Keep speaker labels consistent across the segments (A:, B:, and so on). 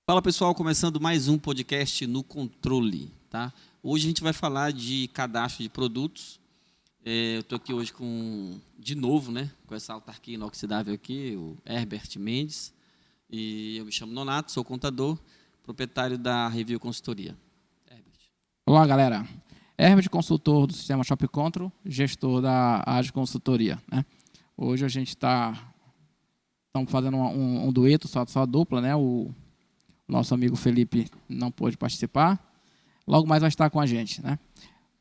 A: Fala pessoal, começando mais um podcast no controle, tá? Hoje a gente vai falar de cadastro de produtos. Eu estou aqui hoje de novo, né, com essa autarquia inoxidável aqui, o Herbert Mendes, e eu me chamo Nonato, sou contador, proprietário da Review Consultoria. Herbert.
B: Olá, galera. Herbert, consultor do sistema Shop Control, gestor da área de consultoria, né? Hoje a gente estamos fazendo um dueto, só dupla, né? O nosso amigo Felipe não pôde participar, logo mais vai estar com a gente, né?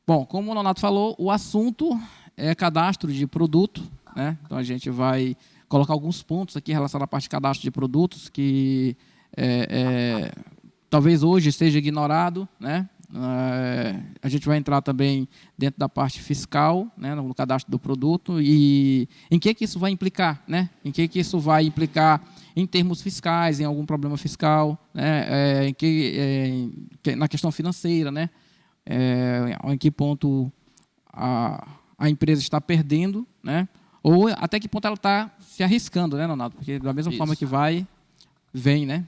B: Bom, como o Nonato falou, o assunto é cadastro de produto, né? Então a gente vai colocar alguns pontos aqui relacionados à parte de cadastro de produtos que talvez hoje seja ignorado, né? A gente vai entrar também dentro da parte fiscal, né, no cadastro do produto, e em que isso vai implicar, né? Em que isso vai implicar em termos fiscais, em algum problema fiscal, né? Na questão financeira, né? Em que ponto a empresa está perdendo, né? Ou até que ponto ela está se arriscando, né, Leonardo? Porque da mesma forma que vem, né?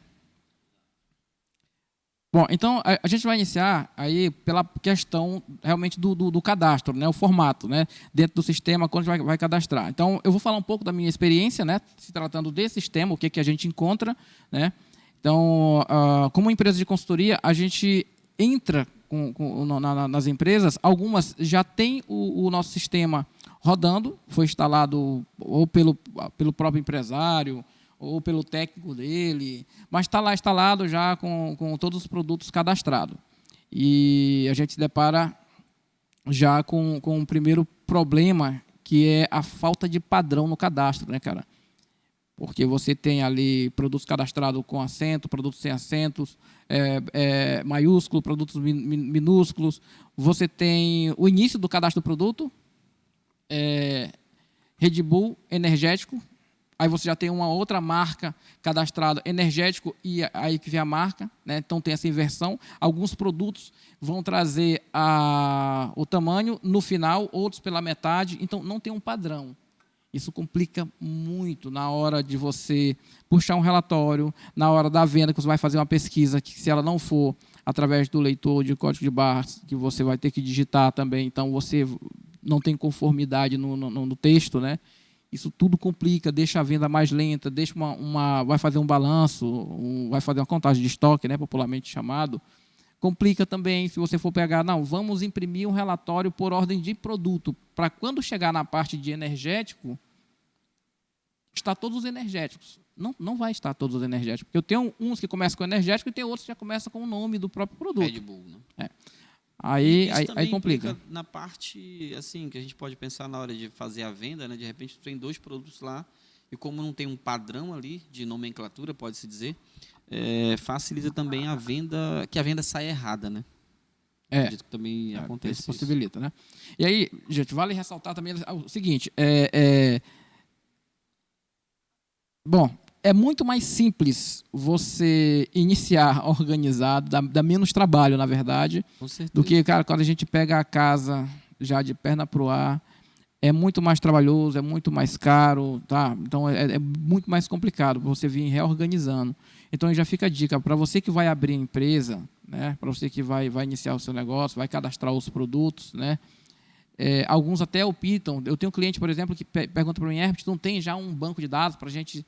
B: Bom, então a gente vai iniciar aí pela questão realmente do cadastro, né, o formato, né, dentro do sistema quando a gente vai cadastrar. Então eu vou falar um pouco da minha experiência, né, se tratando desse sistema, o que a gente encontra, né. Então, como empresa de consultoria, a gente entra nas empresas, algumas já têm o nosso sistema rodando, foi instalado ou pelo próprio empresário, ou pelo técnico dele, mas está lá instalado já com todos os produtos cadastrados. E a gente se depara já com o primeiro problema, que é a falta de padrão no cadastro, né, cara? Porque você tem ali produtos cadastrados com acento, produtos sem acentos, maiúsculo, produtos minúsculos. Você tem o início do cadastro do produto, Red Bull energético. Aí você já tem uma outra marca cadastrada, energético, e aí que vem a marca, né? Então tem essa inversão. Alguns produtos vão trazer o tamanho no final, outros pela metade, então não tem um padrão. Isso complica muito na hora de você puxar um relatório, na hora da venda, que você vai fazer uma pesquisa, que se ela não for através do leitor de código de barras, que você vai ter que digitar também, então você não tem conformidade no texto, né? Isso tudo complica, deixa a venda mais lenta, vai fazer um balanço, vai fazer uma contagem de estoque, né, popularmente chamado. Complica também se você for pegar, vamos imprimir um relatório por ordem de produto, para quando chegar na parte de energético, está todos os energéticos. Não vai estar todos os energéticos, porque eu tenho uns que começam com energético e tem outros que já começam com o nome do próprio produto.
A: Red Bull, né?
B: Aí complica.
A: Na parte, assim, que a gente pode pensar na hora de fazer a venda, né? De repente tem dois produtos lá, e como não tem um padrão ali de nomenclatura, pode-se dizer, facilita também que a venda saia errada, né? Acredito que também acontece
B: isso. Possibilita, né? E aí, gente, vale ressaltar também o seguinte, bom, é muito mais simples você iniciar organizado, dá menos trabalho, na verdade, do que, cara, quando a gente pega a casa já de perna para o ar, é muito mais trabalhoso, é muito mais caro, tá? Então é muito mais complicado para você vir reorganizando. Então já fica a dica, para você que vai abrir a empresa, né? Para você que vai iniciar o seu negócio, vai cadastrar os produtos, né? Alguns até optam. Eu tenho um cliente, por exemplo, que pergunta para mim, Herbert, não tem já um banco de dados para a gente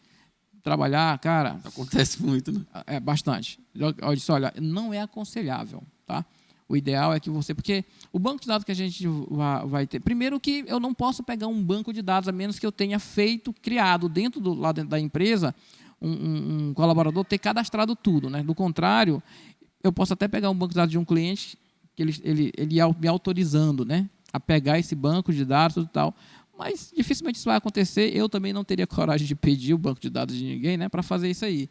B: trabalhar, cara?
A: Acontece muito, né?
B: Bastante. Eu disse, olha, não é aconselhável, tá? O ideal é que você... Porque o banco de dados que a gente vai ter... Primeiro que eu não posso pegar um banco de dados, a menos que eu tenha criado lá dentro da empresa, um colaborador ter cadastrado tudo, né? Do contrário, eu posso até pegar um banco de dados de um cliente, que ele me autorizando, né? A pegar esse banco de dados e tal. Mas dificilmente isso vai acontecer. Eu também não teria coragem de pedir o banco de dados de ninguém, né, para fazer isso aí.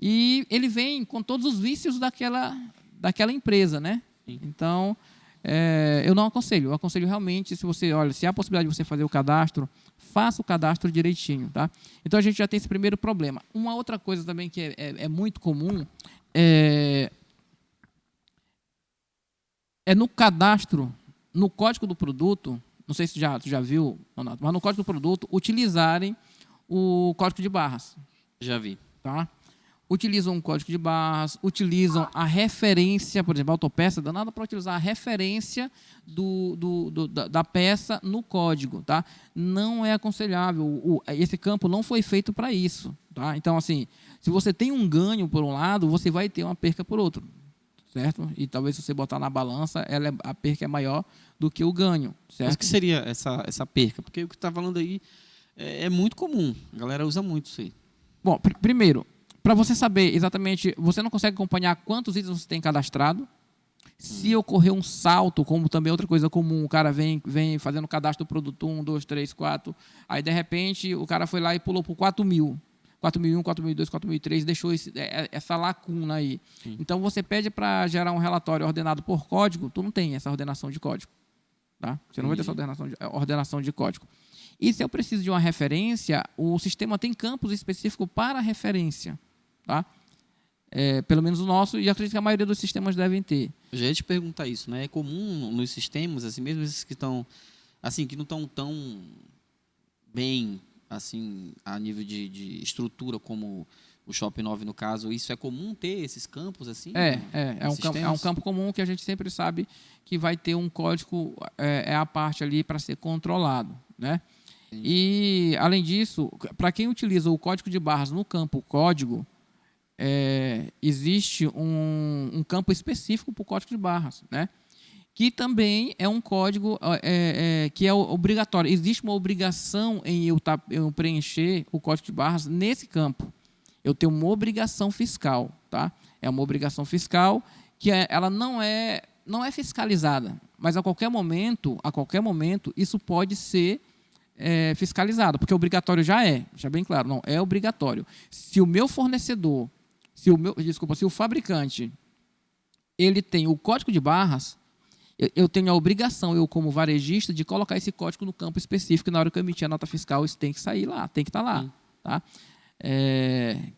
B: E ele vem com todos os vícios daquela empresa, né? Sim. Então, eu não aconselho. Eu aconselho realmente, se há a possibilidade de você fazer o cadastro, faça o cadastro direitinho, tá? Então a gente já tem esse primeiro problema. Uma outra coisa também que é muito comum é no cadastro, no código do produto. Não sei se tu já viu, Donato, mas no código do produto, utilizarem o código de barras.
A: Já vi.
B: Tá? utilizam um código de barras, utilizam a referência, por exemplo, a autopeça, dá nada para utilizar a referência da peça no código, tá? Não é aconselhável, esse campo não foi feito para isso, tá? Então, assim, se você tem um ganho por um lado, você vai ter uma perca por outro, certo? E talvez se você botar na balança, a perca é maior do que o ganho, certo?
A: Mas o que seria essa perca? Porque o que está falando aí é muito comum, a galera usa muito isso aí.
B: Bom, primeiro, para você saber exatamente, você não consegue acompanhar quantos itens você tem cadastrado. Se ocorrer um salto, como também outra coisa comum, o cara vem fazendo o cadastro do produto 1, 2, 3, 4, aí de repente o cara foi lá e pulou por 4.000. 4.001, 4.002, 4.003, deixou essa lacuna aí. Sim. Então, você pede para gerar um relatório ordenado por código, tu não tem essa ordenação de código. Tá? Você não vai ter essa ordenação de código. E se eu preciso de uma referência, o sistema tem campos específicos para referência. Tá? Pelo menos o nosso, e acredito que a maioria dos sistemas devem ter.
A: Eu já ia te perguntar isso, né? É comum nos sistemas, assim, mesmo esses que estão, assim, que não estão tão bem, assim, a nível de estrutura como o Shop 9 no caso, isso é comum ter esses campos assim?
B: É um campo comum que a gente sempre sabe que vai ter um código a parte ali para ser controlado, né? Entendi. E além disso, para quem utiliza o código de barras no campo código, existe um campo específico para o código de barras, né? Que também é um código que é obrigatório. Existe uma obrigação em eu preencher o código de barras nesse campo. Eu tenho uma obrigação fiscal, tá? É uma obrigação fiscal que ela não é fiscalizada, mas a qualquer momento, isso pode ser fiscalizado, porque obrigatório já é bem claro, não é obrigatório. Se o meu fornecedor, se o fabricante, ele tem o código de barras, eu tenho a obrigação, eu como varejista, de colocar esse código no campo específico, e na hora que eu emitir a nota fiscal, isso tem que sair lá, tem que estar lá. Tá?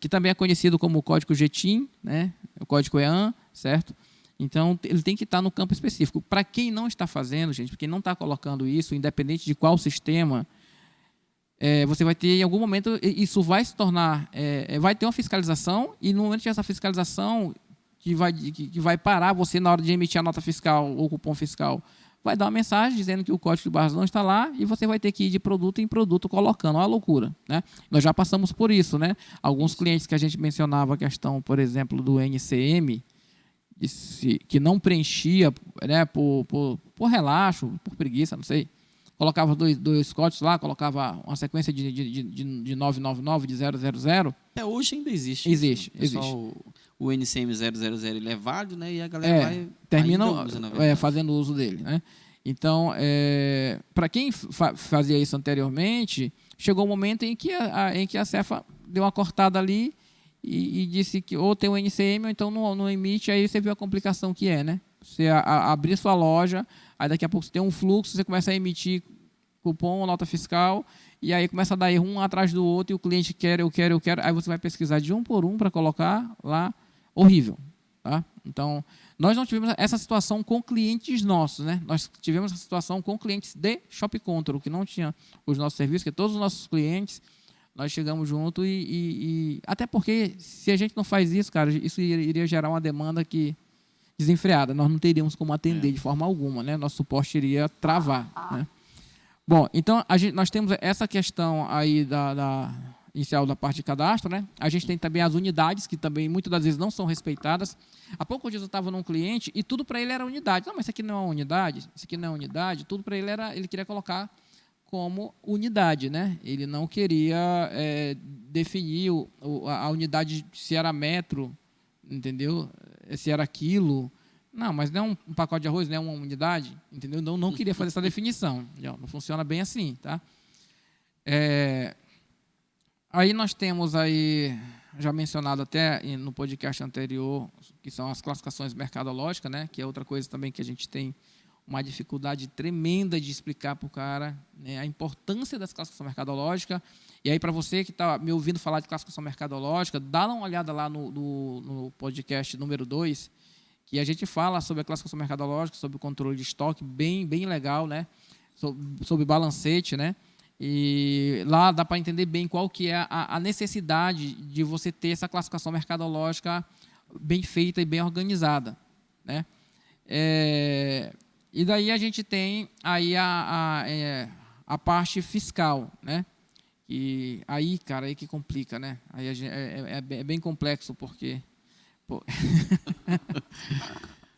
B: Que também é conhecido como o código GTIM, né? O código EAN, certo? Então, ele tem que estar no campo específico. Para quem não está fazendo, gente, para quem não está colocando isso, independente de qual sistema, você vai ter, em algum momento, isso vai se tornar, vai ter uma fiscalização, e no momento que essa fiscalização que vai parar você na hora de emitir a nota fiscal ou cupom fiscal, vai dar uma mensagem dizendo que o código de barras não está lá e você vai ter que ir de produto em produto colocando. Olha a loucura, né? Nós já passamos por isso, né? Alguns clientes que a gente mencionava a questão, por exemplo, do NCM, que não preenchia, né, por relaxo, por preguiça, não sei. Colocava dois códigos lá, colocava uma sequência de 999, de 000.
A: Hoje ainda existe.
B: Existe.
A: O NCM 000 ele é válido, né? E a galera
B: termina fazendo uso dele, né? Então, para quem fazia isso anteriormente, chegou um momento em que a Cefa deu uma cortada ali e disse que ou tem o NCM ou então não emite, aí você viu a complicação que né? Você abrir sua loja, aí daqui a pouco você tem um fluxo, você começa a emitir cupom, nota fiscal, e aí começa a dar erro um atrás do outro, e o cliente quer, eu quero, aí você vai pesquisar de um por um para colocar lá, horrível. Tá? Então, nós não tivemos essa situação com clientes nossos, né? Nós tivemos essa situação com clientes de Shop Control, que não tinha os nossos serviços, que todos os nossos clientes, nós chegamos junto e até porque, se a gente não faz isso, cara, isso iria gerar uma demanda desenfreada. Nós não teríamos como atender de forma alguma, né? Nosso suporte iria travar, né? Bom, então, nós temos essa questão aí da inicial da parte de cadastro, né? A gente tem também as unidades, que também muitas das vezes não são respeitadas. Há pouco dias eu estava num cliente e tudo para ele era unidade. Não, mas isso aqui não é uma unidade, isso aqui não é unidade, tudo para ele ele queria colocar como unidade, né? Ele não queria definir a unidade, se era metro, entendeu? Se era quilo. Não, mas não é um pacote de arroz, não é uma unidade, entendeu? Não queria fazer essa definição. Não funciona bem assim, tá? Aí nós temos aí, já mencionado até no podcast anterior, que são as classificações mercadológicas, né? Que é outra coisa também que a gente tem uma dificuldade tremenda de explicar para o cara, né, a importância das classificações mercadológicas. E aí, para você que está me ouvindo falar de classificação mercadológica, dá uma olhada lá no podcast número 2, que a gente fala sobre a classificação mercadológica, sobre o controle de estoque, bem legal, né? Sobre balancete, né? E lá dá para entender bem qual que é a necessidade de você ter essa classificação mercadológica bem feita e bem organizada, né? E daí a gente tem aí a parte fiscal, né? E aí, cara, aí que complica, né? Aí é bem complexo, porque pô,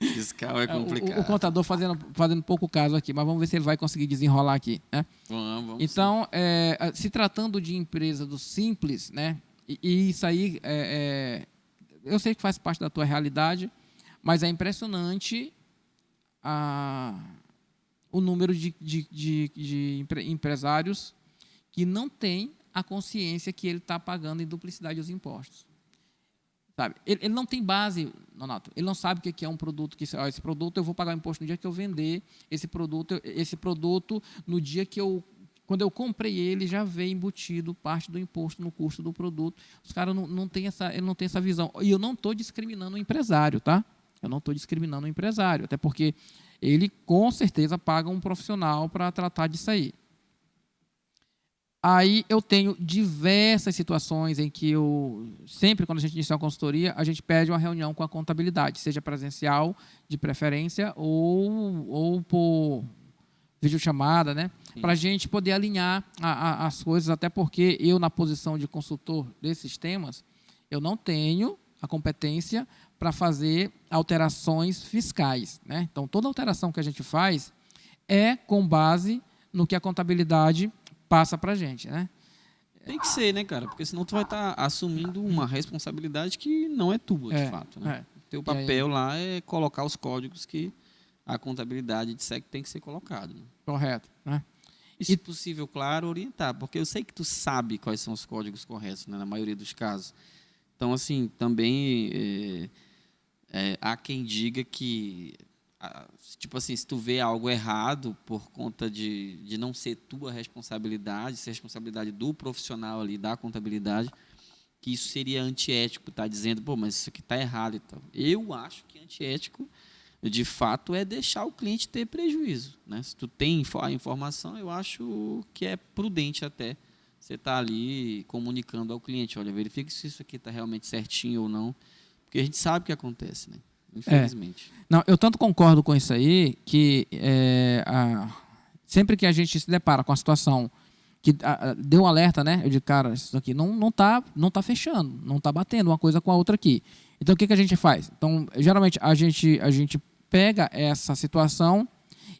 A: Fiscal é complicado.
B: o contador fazendo pouco caso aqui, mas vamos ver se ele vai conseguir desenrolar aqui, né?
A: Vamos
B: Então, se tratando de empresa do simples, né? E isso aí, eu sei que faz parte da tua realidade, mas é impressionante o número de empresários que não tem a consciência que ele está pagando em duplicidade os impostos. Sabe? Ele não tem base, Nonato. Ele não sabe o que é um produto. Esse produto eu vou pagar o imposto no dia que eu vender. Esse produto no dia que quando eu comprei ele, já veio embutido parte do imposto no custo do produto. Os caras não têm essa visão. E eu não estou discriminando o empresário, tá? Eu não estou discriminando o empresário, até porque ele, com certeza, paga um profissional para tratar disso aí. Aí eu tenho diversas situações em que sempre quando a gente inicia uma consultoria, a gente pede uma reunião com a contabilidade, seja presencial, de preferência, ou por videochamada, né? Para a gente poder alinhar as coisas, até porque eu, na posição de consultor desses temas, eu não tenho a competência para fazer alterações fiscais, né? Então, toda alteração que a gente faz é com base no que a contabilidade passa para a gente, né?
A: Tem que ser, né, cara? Porque senão tu vai estar assumindo uma responsabilidade que não é tua, de fato, né? Teu papel lá é colocar os códigos que a contabilidade disser que tem que ser colocado. Né?
B: Correto, né?
A: E, se possível, claro, orientar, porque eu sei que tu sabe quais são os códigos corretos, né, na maioria dos casos. Então, assim, também há quem diga que, tipo assim, se tu vê algo errado por conta de não ser tua responsabilidade, ser responsabilidade do profissional ali, da contabilidade, que isso seria antiético, tá dizendo, pô, mas isso aqui tá errado e tal. Eu acho que antiético, de fato, é deixar o cliente ter prejuízo, né? Se tu tem a informação, eu acho que é prudente até você estar ali comunicando ao cliente, olha, verifique se isso aqui está realmente certinho ou não, porque a gente sabe o que acontece, né? Infelizmente.
B: Não, eu tanto concordo com isso aí, que sempre que a gente se depara com a situação que deu um alerta, né? Eu digo, cara, isso aqui não tá fechando, não está batendo uma coisa com a outra aqui. Então, o que a gente faz? Então, geralmente, a gente pega essa situação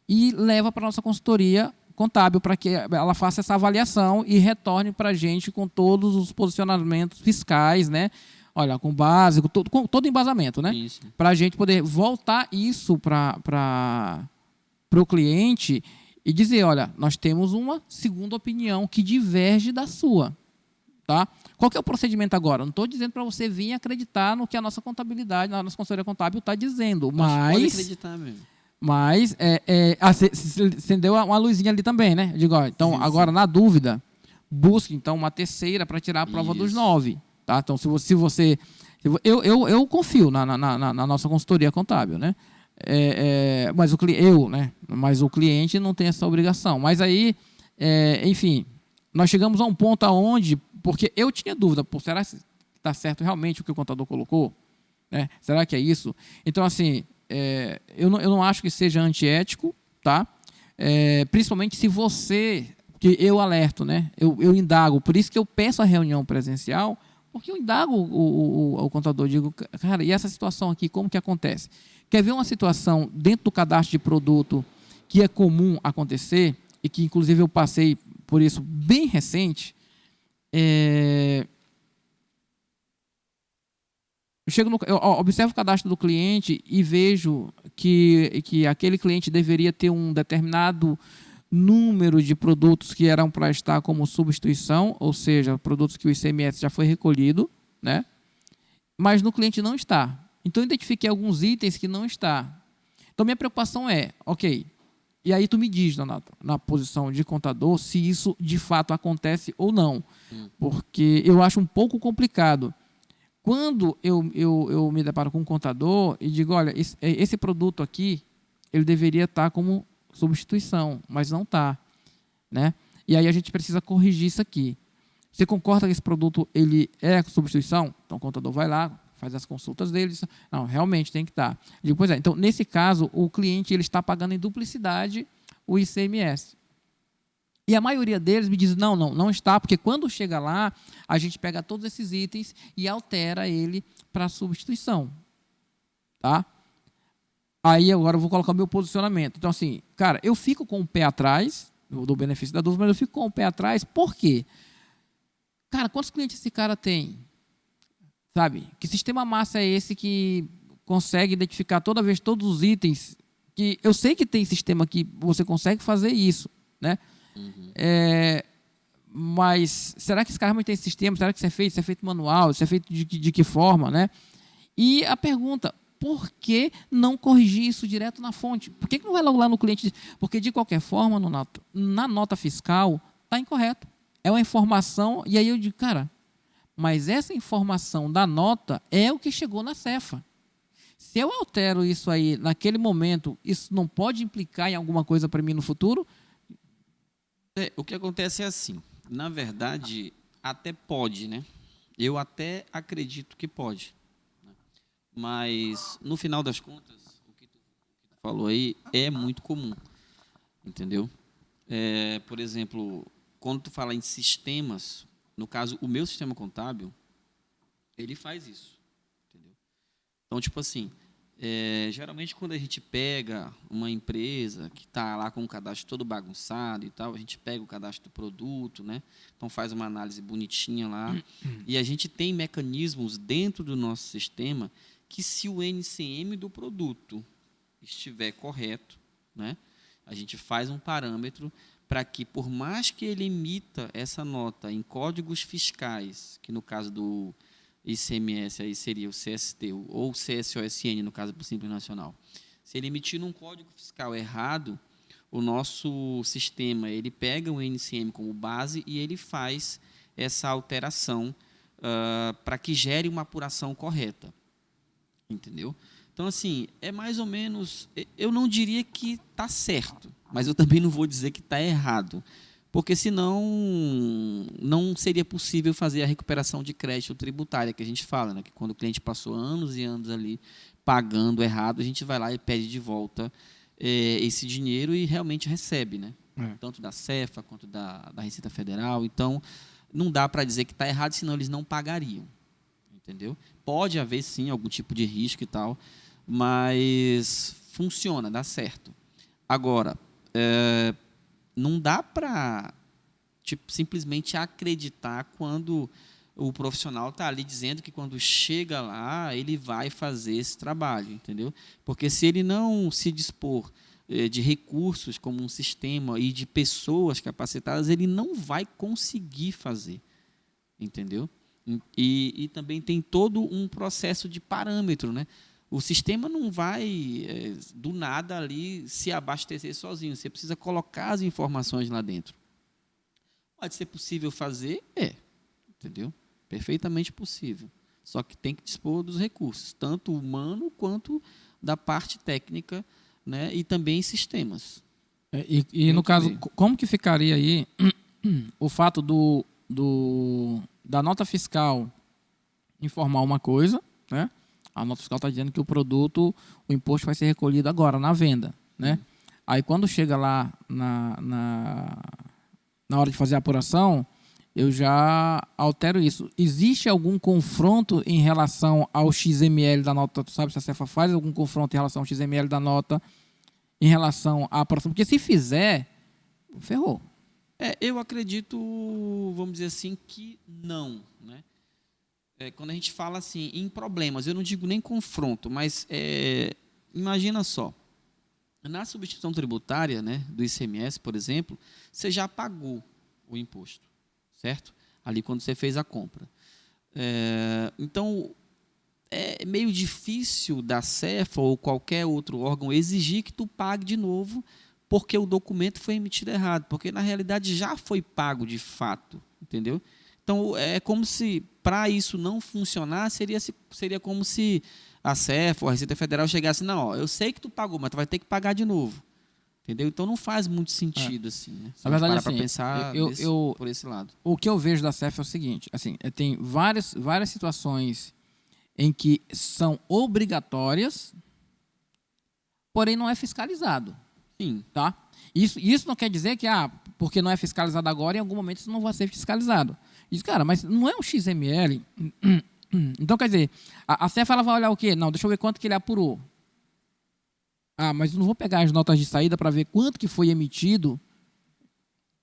B: e leva para a nossa consultoria contábil para que ela faça essa avaliação e retorne para a gente com todos os posicionamentos fiscais, né? Olha, com básico, com todo embasamento, né? Para a gente poder voltar isso para o cliente e dizer, olha, nós temos uma segunda opinião que diverge da sua. Tá? Qual que é o procedimento agora? Não estou dizendo para você vir acreditar no que a nossa contabilidade, a nossa consultoria contábil está dizendo, mas...
A: Pode acreditar mesmo.
B: Mas acendeu uma luzinha ali também, né? Eu digo, ó, então, sim. Agora, na dúvida, busque então uma terceira para tirar a prova dos 9. Tá? Então, se você eu confio na nossa consultoria contábil, né? Mas o cliente não tem essa obrigação. Mas aí, enfim, nós chegamos a um ponto aonde, porque eu tinha dúvida, será que está certo realmente o que o contador colocou? Né? Será que é isso? Então, assim, eu não acho que seja antiético, tá? Principalmente se você, que eu alerto, né? Eu indago, por isso que eu peço a reunião presencial, porque eu indago o contador, digo, cara, e essa situação aqui, como que acontece? Quer ver uma situação dentro do cadastro de produto que é comum acontecer, e que inclusive eu passei por isso bem recente, eu observo o cadastro do cliente e vejo que aquele cliente deveria ter um determinado número de produtos que eram para estar como substituição, ou seja, produtos que o ICMS já foi recolhido, né? Mas no cliente não está. Então, eu identifiquei alguns itens que não está. Então, minha preocupação é, ok, e aí tu me diz, Donato, na posição de contador, se isso de fato acontece ou não. Porque eu acho um pouco complicado. Quando eu me deparo com um contador e digo, olha, esse produto aqui, ele deveria estar como substituição, mas não está. Né? E aí a gente precisa corrigir isso aqui. Você concorda que esse produto ele é substituição? Então o contador vai lá, faz as consultas deles. Não, realmente tem que estar. Eu digo, pois é. Então, nesse caso, o cliente ele está pagando em duplicidade o ICMS. E a maioria deles me diz, não está, porque quando chega lá, a gente pega todos esses itens e altera ele para substituição. Tá? Aí agora eu vou colocar o meu posicionamento. Então, assim, cara, eu fico com o pé atrás, eu dou o benefício da dúvida, mas eu fico com o pé atrás, por quê? Cara, quantos clientes esse cara tem? Sabe? Que sistema massa é esse que consegue identificar toda vez todos os itens? Que eu sei que tem sistema que você consegue fazer isso, né? Uhum. Mas será que esse cara realmente tem esse sistema? Será que isso é feito? Isso é feito manual? Isso é feito de que forma, né? E a pergunta, por que não corrigir isso direto na fonte? Por que não vai logo lá no cliente? Porque, de qualquer forma, na nota fiscal, está incorreto. É uma informação, e aí eu digo, cara, mas essa informação da nota é o que chegou na Cefa. Se eu altero isso aí naquele momento, isso não pode implicar em alguma coisa para mim no futuro?
A: O que acontece é assim, na verdade, até pode, né? Eu até acredito que pode. Né? Mas, no final das contas, o que tu falou aí é muito comum, entendeu? Por exemplo, quando tu fala em sistemas, no caso, o meu sistema contábil, ele faz isso, entendeu? Então, tipo assim, geralmente quando a gente pega uma empresa que está lá com o cadastro todo bagunçado e tal, a gente pega o cadastro do produto, né? Então faz uma análise bonitinha lá, e a gente tem mecanismos dentro do nosso sistema que, se o NCM do produto estiver correto, né? A gente faz um parâmetro para que, por mais que ele emita essa nota em códigos fiscais, que no caso do ICMS aí seria o CST ou o CSOSN, no caso do Simples Nacional, se ele emitir um código fiscal errado, o nosso sistema ele pega o NCM como base e ele faz essa alteração para que gere uma apuração correta. Entendeu? Então, assim, é mais ou menos... Eu não diria que está certo, mas eu também não vou dizer que está errado, porque senão não seria possível fazer a recuperação de crédito tributária que a gente fala, né? Que quando o cliente passou anos e anos ali pagando errado, a gente vai lá e pede de volta esse dinheiro e realmente recebe, né? Tanto da Cefa quanto da Receita Federal. Então, não dá para dizer que está errado, senão eles não pagariam. Entendeu? Pode haver, sim, algum tipo de risco e tal, mas funciona, dá certo. Agora, não dá para simplesmente acreditar quando o profissional está ali dizendo que quando chega lá, ele vai fazer esse trabalho, entendeu? Porque se ele não se dispor de recursos como um sistema e de pessoas capacitadas, ele não vai conseguir fazer, entendeu? E também tem todo um processo de parâmetro, né? O sistema não vai, do nada, ali se abastecer sozinho. Você precisa colocar as informações lá dentro. Pode ser possível fazer? Entendeu? Perfeitamente possível. Só que tem que dispor dos recursos, tanto humano quanto da parte técnica, né? E também sistemas.
B: E no caso, como que ficaria aí o fato da nota fiscal informar uma coisa, né? A nota fiscal está dizendo que o imposto vai ser recolhido agora, na venda, né? Aí, quando chega lá na hora de fazer a apuração, eu já altero isso. Existe algum confronto em relação ao XML da nota? Tu sabe se a Cefa faz algum confronto em relação ao XML da nota em relação à apuração? Porque se fizer, ferrou.
A: Eu acredito, vamos dizer assim, que não, né? Quando a gente fala assim em problemas, eu não digo nem confronto, mas imagina só, na substituição tributária, né, do ICMS, por exemplo, você já pagou o imposto, certo? Ali quando você fez a compra. Então, é meio difícil da Cefa ou qualquer outro órgão exigir que tu pague de novo porque o documento foi emitido errado, porque na realidade já foi pago de fato, entendeu? Então, é como se, para isso não funcionar, seria como se a Cefa ou a Receita Federal chegasse, não, eu sei que tu pagou, mas tu vai ter que pagar de novo, entendeu? Então não faz muito sentido assim, né? Se
B: Na verdade,
A: parar para
B: assim,
A: pensar por esse lado.
B: o que eu vejo da CEF é o seguinte, assim, tem várias situações em que são obrigatórias, porém não é fiscalizado.
A: Sim.
B: Tá? Isso não quer dizer que, porque não é fiscalizado agora, em algum momento isso não vai ser fiscalizado. Diz, cara, mas não é um XML. Então, quer dizer, a CEF ela vai olhar o quê? Não, deixa eu ver quanto que ele apurou. Mas eu não vou pegar as notas de saída para ver quanto que foi emitido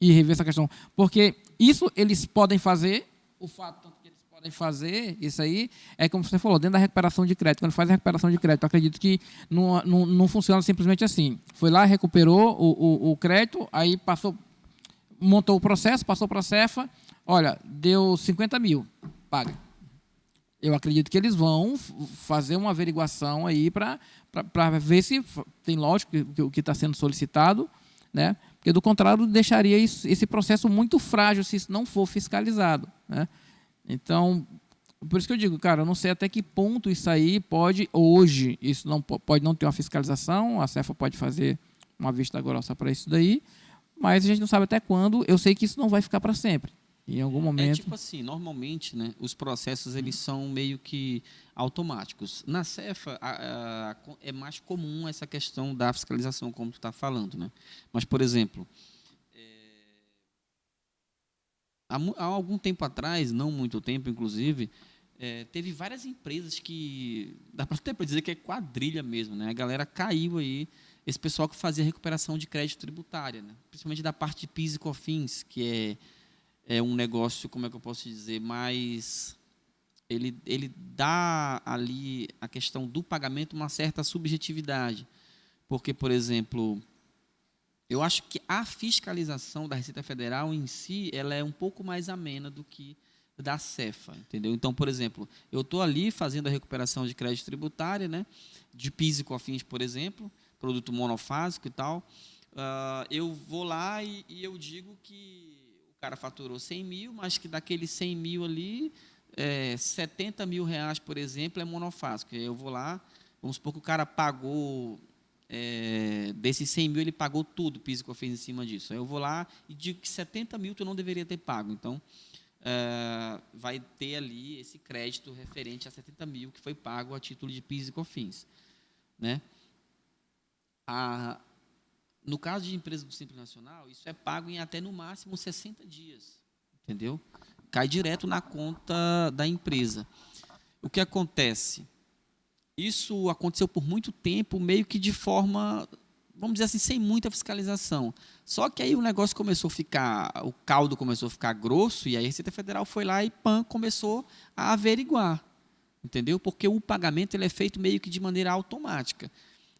B: e rever essa questão. Porque isso eles podem fazer, o fato que eles podem fazer, isso aí, é como você falou, dentro da recuperação de crédito. Quando faz a recuperação de crédito, eu acredito que não funciona simplesmente assim. Foi lá, recuperou o crédito, aí montou o processo, passou para a Cefa, olha, deu 50 mil, paga. Eu acredito que eles vão fazer uma averiguação aí para ver se tem lógico o que está sendo solicitado, né? Porque do contrário deixaria esse processo muito frágil se isso não for fiscalizado, né? Então, por isso que eu digo, cara, eu não sei até que ponto isso aí pode hoje, isso não pode não ter uma fiscalização, a Cefa pode fazer uma vista grossa para isso daí, mas a gente não sabe até quando. Eu sei que isso não vai ficar para sempre. Em algum momento.
A: Tipo assim, normalmente, né, os processos eles são meio que automáticos. Na Cefa é mais comum essa questão da fiscalização, como tu está falando, né? Mas, por exemplo, há algum tempo atrás, não muito tempo, inclusive, teve várias empresas que dá para até dizer que é quadrilha mesmo, né? A galera caiu aí, esse pessoal que fazia recuperação de crédito tributária, né? Principalmente da parte de PIS e COFINS, que é um negócio, como é que eu posso dizer, mais... Ele dá ali a questão do pagamento uma certa subjetividade. Porque, por exemplo, eu acho que a fiscalização da Receita Federal em si, ela é um pouco mais amena do que da Cefa, entendeu? Então, por exemplo, eu estou ali fazendo a recuperação de crédito tributária, né, de PIS e COFINS, por exemplo, produto monofásico e tal. Eu vou lá e eu digo que o cara faturou 100 mil, mas que daqueles 100 mil ali, 70 mil reais, por exemplo, é monofásico. Eu vou lá, vamos supor que o cara pagou, desses 100 mil, ele pagou tudo, PIS e COFINS em cima disso. Aí eu vou lá e digo que 70 mil tu não deveria ter pago. Então, vai ter ali esse crédito referente a 70 mil que foi pago a título de PIS e COFINS, né? No caso de empresa do Simples Nacional, isso é pago em até no máximo 60 dias, entendeu? Cai direto na conta da empresa. O que acontece? Isso aconteceu por muito tempo, meio que de forma, vamos dizer assim, sem muita fiscalização. Só que aí o negócio começou a ficar, o caldo começou a ficar grosso, e aí a Receita Federal foi lá e começou a averiguar, entendeu? Porque o pagamento ele é feito meio que de maneira automática.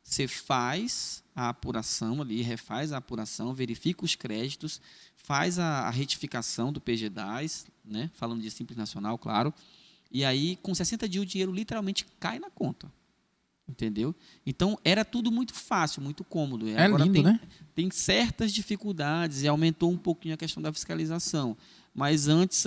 A: Você faz a apuração ali, refaz a apuração, verifica os créditos, faz a retificação do PGDAS, né? Falando de Simples Nacional, claro, e aí com 60 dias o dinheiro literalmente cai na conta, entendeu? Então era tudo muito fácil, muito cômodo. Agora
B: lindo, né?
A: Tem certas dificuldades e aumentou um pouquinho a questão da fiscalização, mas antes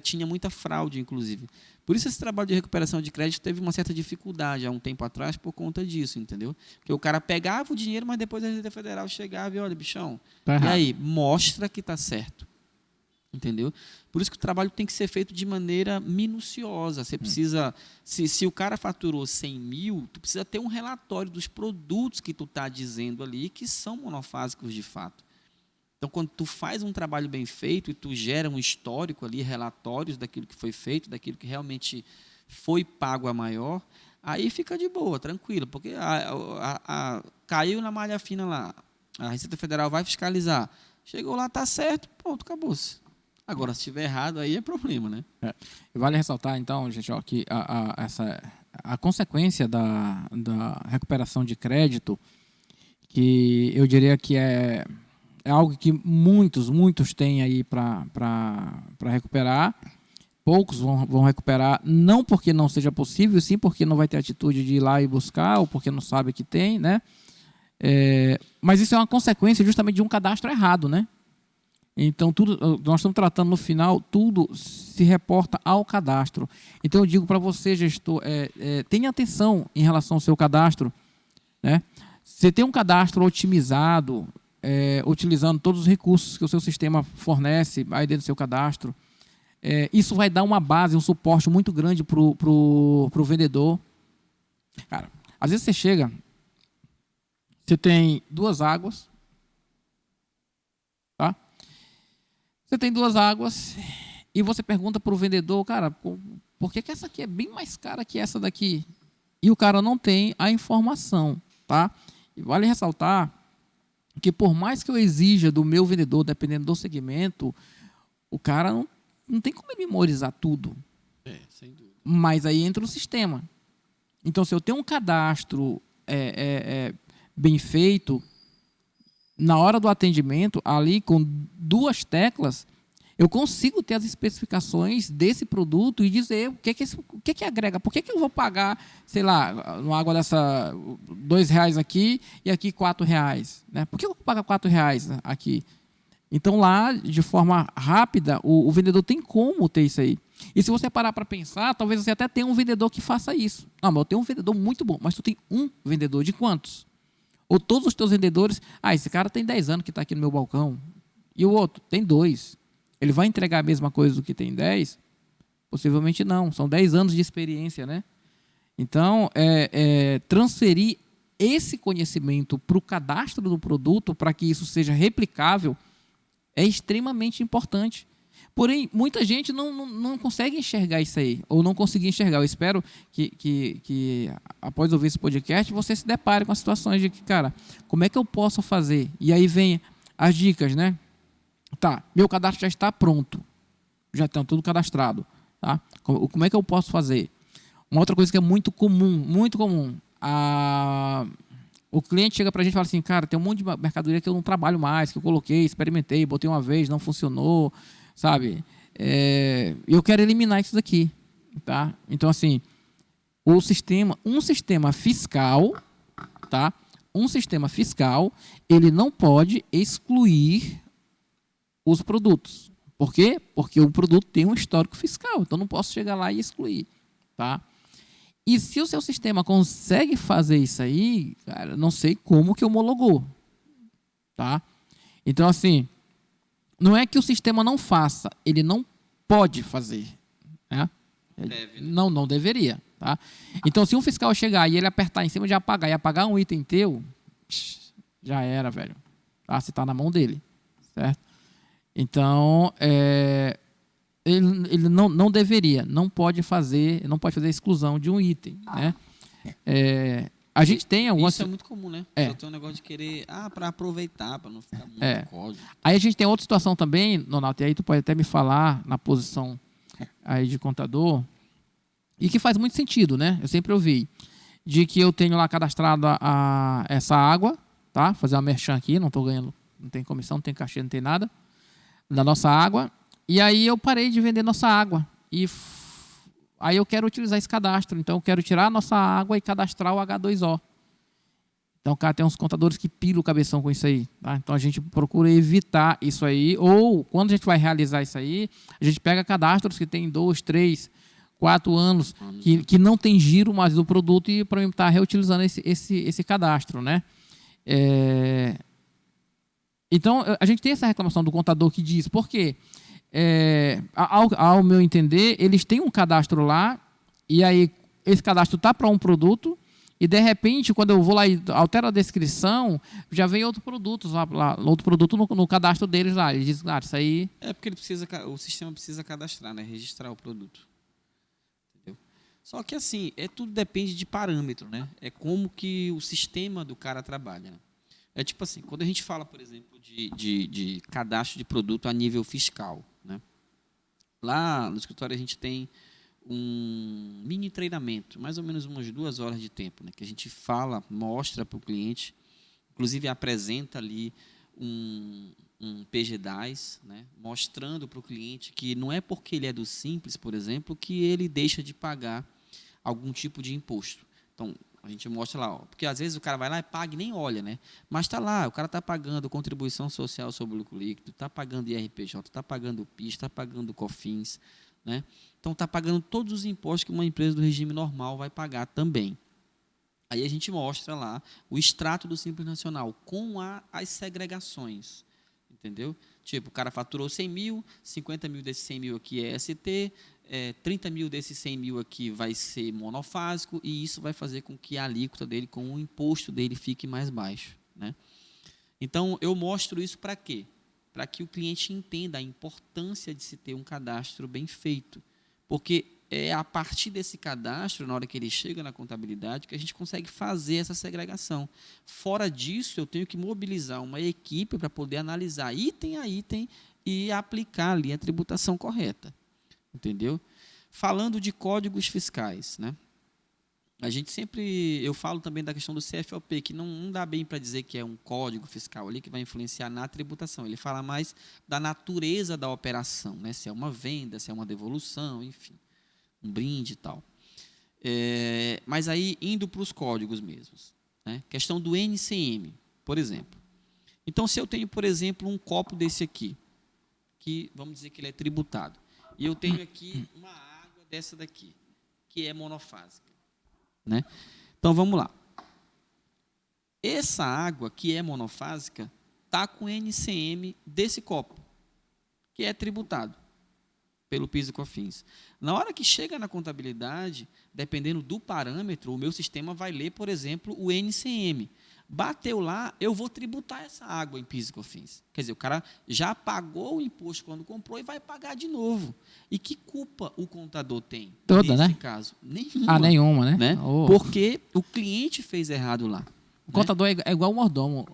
A: tinha muita fraude, inclusive. Por isso esse trabalho de recuperação de crédito teve uma certa dificuldade há um tempo atrás por conta disso, entendeu? Porque o cara pegava o dinheiro, mas depois a Receita Federal chegava e olha, bichão, e aí, mostra que está certo, entendeu? Por isso que o trabalho tem que ser feito de maneira minuciosa. Você precisa, se o cara faturou 100 mil, tu precisa ter um relatório dos produtos que tu está dizendo ali que são monofásicos de fato. Então, quando tu faz um trabalho bem feito e tu gera um histórico ali, relatórios daquilo que foi feito, daquilo que realmente foi pago a maior, aí fica de boa, tranquilo, porque caiu na malha fina lá, a Receita Federal vai fiscalizar, chegou lá, está certo, pronto, acabou-se. Agora, se estiver errado, aí é problema, né?
B: Vale ressaltar, então, gente, ó, que a consequência da recuperação de crédito, que eu diria que é algo que muitos têm aí para recuperar. Poucos vão recuperar, não porque não seja possível, sim porque não vai ter atitude de ir lá e buscar, ou porque não sabe que tem, né? Mas isso é uma consequência justamente de um cadastro errado, né? Então, nós estamos tratando no final, tudo se reporta ao cadastro. Então, eu digo para você, gestor, tenha atenção em relação ao seu cadastro, né? Você tem um cadastro otimizado, utilizando todos os recursos que o seu sistema fornece aí dentro do seu cadastro. Isso vai dar uma base, um suporte muito grande para o vendedor. Cara, às vezes você chega, você tem 2 águas, tá? Você tem 2 águas e você pergunta para o vendedor, cara, por que essa aqui é bem mais cara que essa daqui? E o cara não tem a informação, tá? E vale ressaltar que por mais que eu exija do meu vendedor, dependendo do segmento, o cara não tem como ele memorizar tudo.
A: Sem dúvida.
B: Mas aí entra o sistema. Então, se eu tenho um cadastro bem feito, na hora do atendimento, ali com 2 teclas, eu consigo ter as especificações desse produto e dizer o que agrega. Por que eu vou pagar, sei lá, uma água dessa R$ 2 aqui e aqui R$ 4, né? Por que eu vou pagar R$ 4 aqui? Então, lá, de forma rápida, o vendedor tem como ter isso aí. E se você parar para pensar, talvez você até tenha um vendedor que faça isso. Não, mas eu tenho um vendedor muito bom, mas tu tem um vendedor de quantos? Ou todos os teus vendedores, esse cara tem 10 anos que está aqui no meu balcão, e o outro tem 2. Ele vai entregar a mesma coisa do que tem 10? Possivelmente não. São 10 anos de experiência, né? Então, transferir esse conhecimento para o cadastro do produto, para que isso seja replicável, é extremamente importante. Porém, muita gente não consegue enxergar isso aí, ou não conseguir enxergar. Eu espero que após ouvir esse podcast, você se depare com as situações de que, cara, como é que eu posso fazer? E aí vem as dicas, né? Tá, meu cadastro já está pronto. Já está tudo cadastrado. Tá? Como é que eu posso fazer? Uma outra coisa que é muito comum. O cliente chega para a gente e fala assim, cara, tem um monte de mercadoria que eu não trabalho mais, que eu coloquei, experimentei, botei uma vez, não funcionou, sabe? Eu quero eliminar isso daqui. Tá? Então, assim, um sistema fiscal, tá? Um sistema fiscal, ele não pode excluir os produtos. Por quê? Porque o produto tem um histórico fiscal, então não posso chegar lá e excluir, tá? E se o seu sistema consegue fazer isso aí, cara, não sei como que homologou, tá? Então, assim, não é que o sistema não faça, ele não pode fazer, né?
A: Deve, né?
B: Não deveria, tá? Então, se um fiscal chegar e ele apertar em cima de apagar e apagar um item teu, já era, velho. Tá? Você está na mão dele, certo? Então, ele não deveria, não pode fazer a exclusão de um item, né? A gente tem algumas...
A: Isso é muito comum, né? Só tem um negócio de querer, para aproveitar, para não ficar muito código.
B: Aí a gente tem outra situação também, Nonato, e aí tu pode até me falar na posição aí de contador, e que faz muito sentido, né? Eu sempre ouvi, de que eu tenho lá cadastrado essa água, tá? Fazer uma merchan aqui, não estou ganhando, não tem comissão, não tem cachê, não tem nada, da nossa água, e aí eu parei de vender nossa água, e aí eu quero utilizar esse cadastro, então eu quero tirar a nossa água e cadastrar o H2O. Então, cara, tem uns contadores que piram o cabeção com isso aí, tá? Então a gente procura evitar isso aí, ou quando a gente vai realizar isso aí, a gente pega cadastros que tem 2, 3, 4 anos, que não tem giro mais do produto e para estar reutilizando esse cadastro, né? Então, a gente tem essa reclamação do contador que diz, por quê? Ao meu entender, eles têm um cadastro lá, e aí esse cadastro está para um produto, e de repente, quando eu vou lá e altero a descrição, já vem outro produto no cadastro deles lá. Eles dizem, isso aí...
A: Porque o sistema precisa cadastrar, né? Registrar o produto. Entendeu? Só que assim, tudo depende de parâmetro, né? É como que o sistema do cara trabalha, né? É tipo assim, quando a gente fala, por exemplo, de cadastro de produto a nível fiscal, né? Lá no escritório a gente tem um mini treinamento, mais ou menos umas 2 horas de tempo, né? Que a gente mostra para o cliente, inclusive apresenta ali um PG10, né? Mostrando para o cliente que não é porque ele é do Simples, por exemplo, que ele deixa de pagar algum tipo de imposto. Então, a gente mostra lá, porque às vezes o cara vai lá e paga e nem olha, né? Mas está lá, o cara está pagando contribuição social sobre o lucro líquido, está pagando IRPJ, está pagando PIS, está pagando COFINS, né? Então está pagando todos os impostos que uma empresa do regime normal vai pagar também. Aí a gente mostra lá o extrato do Simples Nacional com as segregações, entendeu? Tipo, o cara faturou 100 mil, 50 mil desses 100 mil aqui é ST, 30 mil desses 100 mil aqui vai ser monofásico, e isso vai fazer com que a alíquota dele, com o imposto dele, fique mais baixo, né? Então, eu mostro isso para quê? Para que o cliente entenda a importância de se ter um cadastro bem feito. Porque é a partir desse cadastro, na hora que ele chega na contabilidade, que a gente consegue fazer essa segregação. Fora disso, eu tenho que mobilizar uma equipe para poder analisar item a item e aplicar ali a tributação correta. Entendeu? Falando de códigos fiscais, né? A gente sempre, eu falo também da questão do CFOP, que não dá bem para dizer que é um código fiscal ali que vai influenciar na tributação. Ele fala mais da natureza da operação, né? Se é uma venda, se é uma devolução, enfim, um brinde e tal. Mas aí, indo para os códigos mesmos, né? Questão do NCM, por exemplo. Então, se eu tenho, por exemplo, um copo desse aqui, que vamos dizer que ele é tributado, e eu tenho aqui uma água dessa daqui, que é monofásica, né? Então, vamos lá. Essa água que é monofásica está com NCM desse copo, que é tributado pelo PIS e COFINS. Na hora que chega na contabilidade, dependendo do parâmetro, o meu sistema vai ler, por exemplo, o NCM. Bateu lá, eu vou tributar essa água em PIS e COFINS. Quer dizer, o cara já pagou o imposto quando comprou e vai pagar de novo. E que culpa o contador tem?
B: Toda,
A: nesse
B: né?
A: caso? Nenhuma.
B: Nenhuma, né? Oh.
A: Porque o cliente fez errado lá.
B: O contador é igual o mordomo,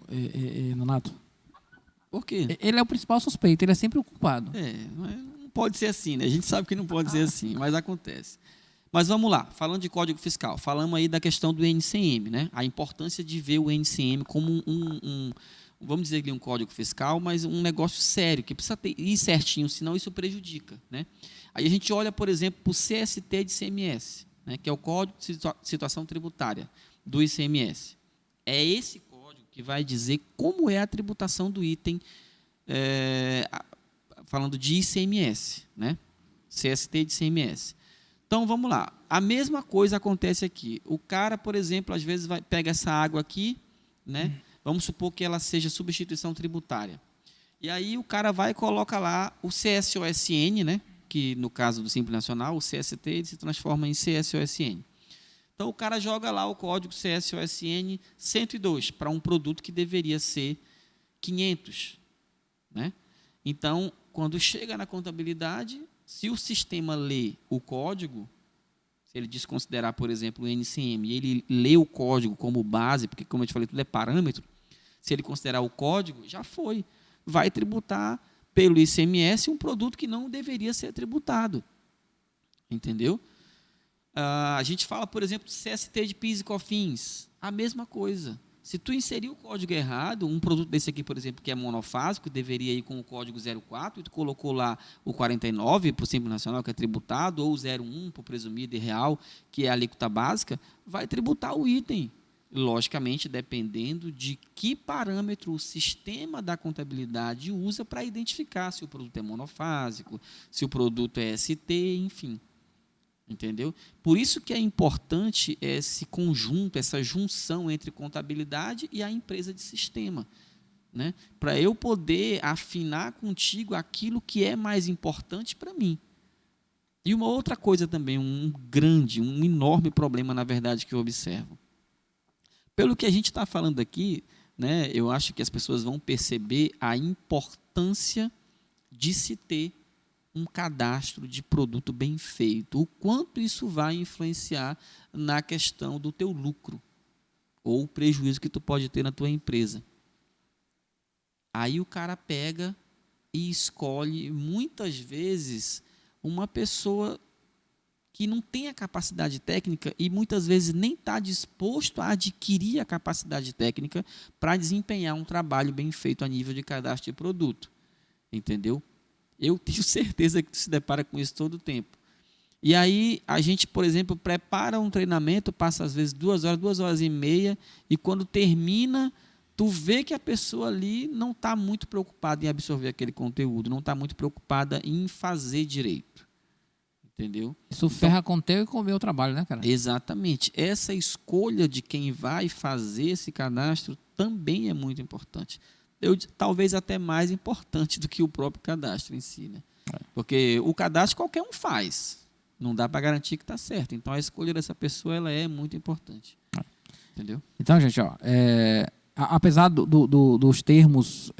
B: Nonato.
A: Por quê?
B: Ele é o principal suspeito, ele é sempre o culpado.
A: Não pode ser assim, né? A gente sabe que não pode ser assim, mas acontece. Mas vamos lá, falando de código fiscal, falamos aí da questão do NCM, né? A importância de ver o NCM como vamos dizer ali um código fiscal, mas um negócio sério, que precisa ir certinho, senão isso prejudica, né? Aí a gente olha, por exemplo, para o CST de ICMS, né? Que é o Código de Situação Tributária do ICMS. É esse código que vai dizer como é a tributação do item, falando de ICMS, né? CST de ICMS. Então, vamos lá. A mesma coisa acontece aqui. O cara, por exemplo, às vezes pega essa água aqui, né? Vamos supor que ela seja substituição tributária. E aí o cara vai e coloca lá o CSOSN, né? Que no caso do Simples Nacional, o CST ele se transforma em CSOSN. Então, o cara joga lá o código CSOSN 102 para um produto que deveria ser 500, né? Então, quando chega na contabilidade, se o sistema lê o código, se ele desconsiderar, por exemplo, o NCM, e ele lê o código como base, porque, como eu te falei, tudo é parâmetro, se ele considerar o código, já foi. Vai tributar pelo ICMS um produto que não deveria ser tributado. Entendeu? A gente fala, por exemplo, do CST de PIS e COFINS. A mesma coisa. Se tu inserir o código errado, um produto desse aqui, por exemplo, que é monofásico, deveria ir com o código 04, e tu colocou lá o 49 para o Simples Nacional, que é tributado, ou o 01 para o presumido e real, que é a alíquota básica, vai tributar o item. Logicamente, dependendo de que parâmetro o sistema da contabilidade usa para identificar se o produto é monofásico, se o produto é ST, enfim. Entendeu? Por isso que é importante esse conjunto, essa junção entre contabilidade e a empresa de sistema, né? Para eu poder afinar contigo aquilo que é mais importante para mim. E uma outra coisa também, um enorme problema, na verdade, que eu observo. Pelo que a gente está falando aqui, né, eu acho que as pessoas vão perceber a importância de se ter um cadastro de produto bem feito. O quanto isso vai influenciar na questão do teu lucro ou o prejuízo que tu pode ter na tua empresa. Aí o cara pega e escolhe, muitas vezes, uma pessoa que não tem a capacidade técnica e muitas vezes nem está disposto a adquirir a capacidade técnica para desempenhar um trabalho bem feito a nível de cadastro de produto. Entendeu? Eu tenho certeza que tu se depara com isso todo o tempo. E aí, a gente, por exemplo, prepara um treinamento, passa às vezes 2 horas e meia, e quando termina, tu vê que a pessoa ali não está muito preocupada em absorver aquele conteúdo, não está muito preocupada em fazer direito. entendeu?
B: Isso ferra com o teu e com o meu trabalho, né, cara?
A: Exatamente. Essa escolha de quem vai fazer esse cadastro também é muito importante. Talvez até mais importante do que o próprio cadastro em si, né? Porque o cadastro qualquer um faz. Não dá para garantir que está certo. Então, a escolha dessa pessoa ela é muito importante. Entendeu?
B: Então, gente, ó, apesar dos termos,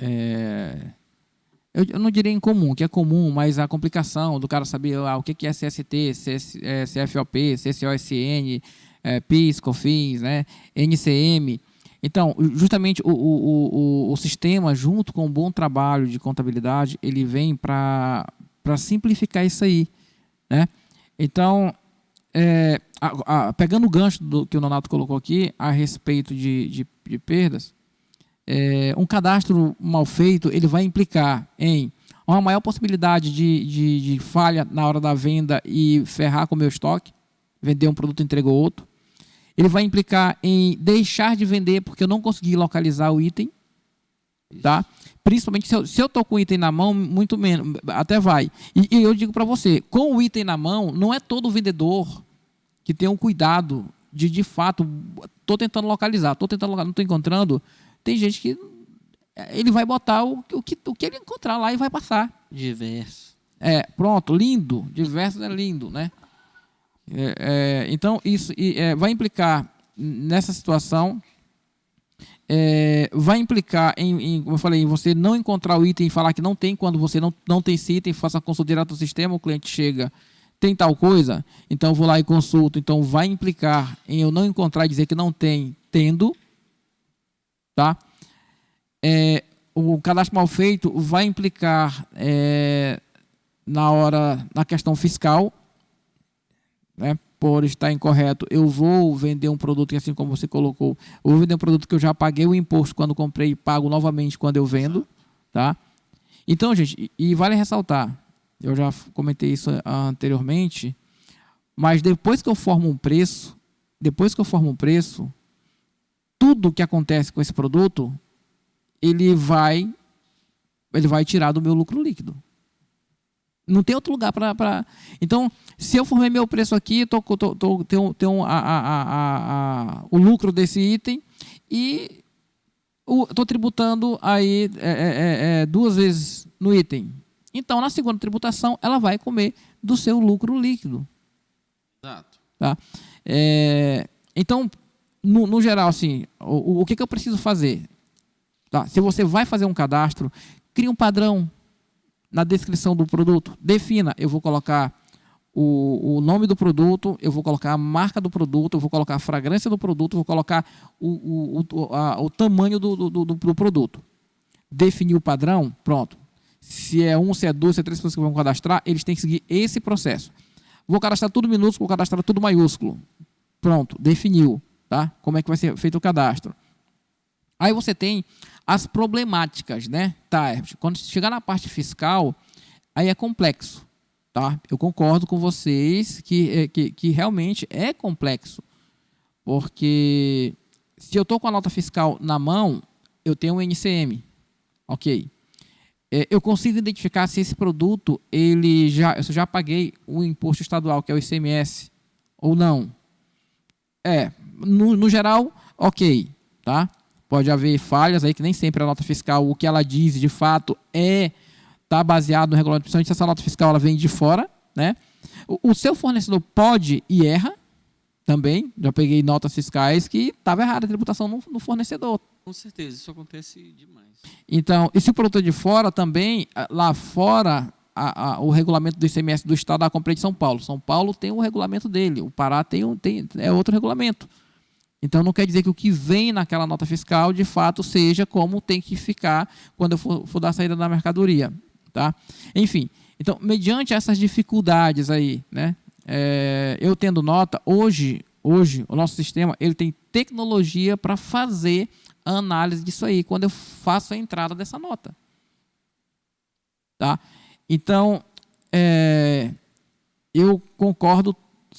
B: eu não diria em comum, que é comum, mas a complicação do cara saber o que é CST, CFOP, CCOSN, PIS, COFINS, né, NCM. Então, justamente o sistema, junto com um bom trabalho de contabilidade, ele vem para simplificar isso aí, né? Então, pegando o gancho que o Nonato colocou aqui a respeito de perdas, um cadastro mal feito ele vai implicar em uma maior possibilidade de falha na hora da venda e ferrar com o meu estoque, vender um produto e entregou outro. Ele vai implicar em deixar de vender porque eu não consegui localizar o item, tá? Principalmente se eu estou com o item na mão, muito menos, até vai. E eu digo para você, com o item na mão, não é todo vendedor que tem um cuidado de fato, estou tentando localizar, não estou encontrando. Tem gente que ele vai botar o que ele encontrar lá e vai passar.
A: Diverso.
B: Pronto, lindo. Diverso é lindo, né? Então, isso vai implicar nessa situação, vai implicar como eu falei, em você não encontrar o item e falar que não tem, quando você não tem esse item, faça a consulta direto do sistema, o cliente chega, tem tal coisa, então eu vou lá e consulto. Então, vai implicar em eu não encontrar e dizer que não tem, tendo, tá? O cadastro mal feito vai implicar na questão fiscal, né? Por estar incorreto, eu vou vender um produto, assim como você colocou, eu vou vender um produto que eu já paguei o imposto quando comprei e pago novamente quando eu vendo, tá? Então, gente, e vale ressaltar, eu já comentei isso anteriormente, mas depois que eu formo um preço, tudo que acontece com esse produto, ele vai tirar do meu lucro líquido. Não tem outro lugar para... Então, se eu formei meu preço aqui, tenho o lucro desse item e estou tributando aí 2 vezes no item. Então, na segunda tributação, ela vai comer do seu lucro líquido.
A: Exato.
B: Tá? Então, no geral, assim, o que eu preciso fazer? Tá? Se você vai fazer um cadastro, crie um padrão na descrição do produto. Defina, eu vou colocar o nome do produto, eu vou colocar a marca do produto, eu vou colocar a fragrância do produto, eu vou colocar o tamanho do produto. Definir o padrão, pronto. Se é 1, se é 2, se é 3 pessoas que vão cadastrar, eles têm que seguir esse processo. Vou cadastrar tudo minúsculo, vou cadastrar tudo maiúsculo. Pronto, definiu, tá? Como é que vai ser feito o cadastro. Aí você tem as problemáticas, né? Tá, quando chegar na parte fiscal, aí é complexo, tá? Eu concordo com vocês que realmente é complexo, porque se eu estou com a nota fiscal na mão, eu tenho um NCM, ok? Eu consigo identificar se esse produto, eu já paguei o imposto estadual, que é o ICMS, ou não. No geral, ok, tá? Pode haver falhas aí, que nem sempre a nota fiscal, o que ela diz, de fato, está baseado no regulamento, principalmente se essa nota fiscal ela vem de fora, né? O seu fornecedor pode e erra também. Já peguei notas fiscais que estava errada a tributação no fornecedor.
A: Com certeza, isso acontece demais.
B: Então, e se o produto é de fora também, lá fora, o regulamento do ICMS do Estado, comprei de São Paulo. São Paulo tem o regulamento dele, o Pará tem outro regulamento. Então, não quer dizer que o que vem naquela nota fiscal, de fato, seja como tem que ficar quando eu for dar a saída da mercadoria. Tá? Enfim, então, mediante essas dificuldades aí, né, eu tendo nota, hoje o nosso sistema ele tem tecnologia para fazer a análise disso aí, quando eu faço a entrada dessa nota. Tá? Então, eu concordo